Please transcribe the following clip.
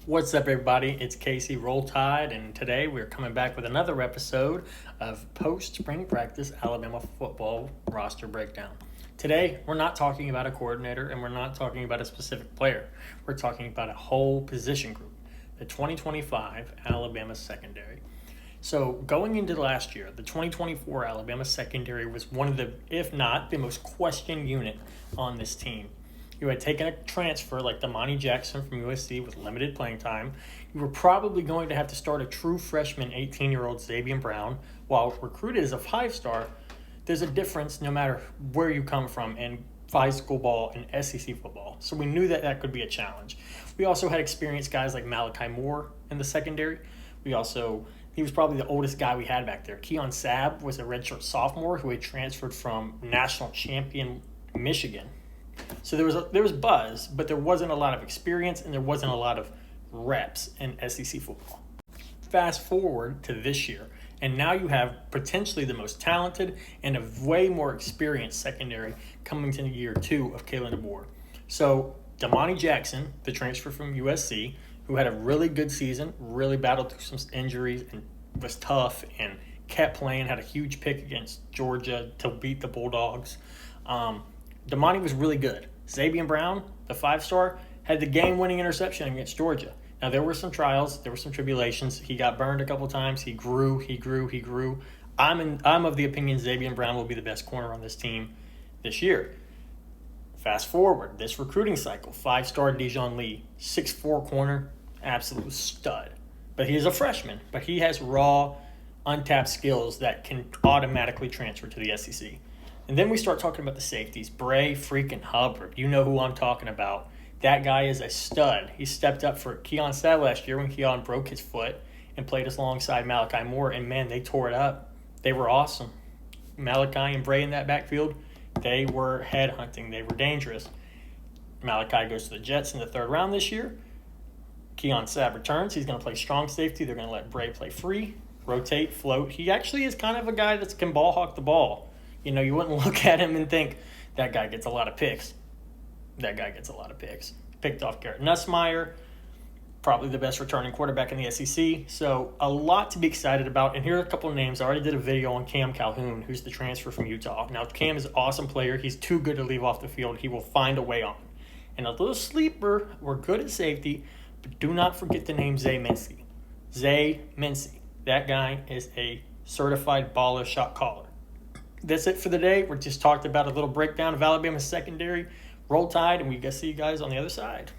What's up, everybody? It's Casey Roll Tide, and today we're coming back with another episode of post-spring practice Alabama football roster breakdown. Today, we're not talking about a coordinator and we're not talking about a specific player. We're talking about a whole position group, the 2025 Alabama secondary. So going into last year, the 2024 Alabama secondary was one of the, if not the most questioned unit on this team. You had taken a transfer like Damani Jackson from USC with limited playing time. You were probably going to have to start a true freshman 18-year-old Xavier Brown. While recruited as a five-star, there's a difference no matter where you come from in high school ball and SEC football. So we knew that could be a challenge. We also had experienced guys like Malachi Moore in the secondary. He was probably the oldest guy we had back there. Keon Sabb was a redshirt sophomore who had transferred from national champion Michigan. So there was buzz, but there wasn't a lot of experience and there wasn't a lot of reps in SEC football. Fast forward to this year, and now you have potentially the most talented and a way more experienced secondary coming to year two of Kalen DeBoer. So Damani Jackson, the transfer from USC, who had a really good season, really battled through some injuries and was tough and kept playing, had a huge pick against Georgia to beat the Bulldogs. Damani was really good. Xavier Brown, the five-star, had the game-winning interception against Georgia. Now, there were some trials. There were some tribulations. He got burned a couple times. He grew. I'm of the opinion Xavier Brown will be the best corner on this team this year. Fast forward, this recruiting cycle, five-star Dijon Lee, 6'4" corner, absolute stud. But he is a freshman, but he has raw, untapped skills that can automatically transfer to the SEC. And then we start talking about the safeties. Bray freaking Hubbard. You know who I'm talking about. That guy is a stud. He stepped up for Keon Sabb last year when Keon broke his foot and played us alongside Malachi Moore. And, man, they tore it up. They were awesome. Malachi and Bray in that backfield, they were headhunting. They were dangerous. Malachi goes to the Jets in the third round this year. Keon Sabb returns. He's going to play strong safety. They're going to let Bray play free, rotate, float. He actually is kind of a guy that can ball hawk the ball. You know, you wouldn't look at him and think, that guy gets a lot of picks. Picked off Garrett Nussmeier, probably the best returning quarterback in the SEC. So a lot to be excited about. And here are a couple of names. I already did a video on Cam Calhoun, who's the transfer from Utah. Now, Cam is an awesome player. He's too good to leave off the field. He will find a way on. And a little sleeper, we're good at safety, but do not forget the name Zay Mincy. Zay Mincy. That guy is a certified baller shot caller. That's it for the day. We just talked about a little breakdown of Alabama's secondary. Roll Tide, and we see you guys on the other side.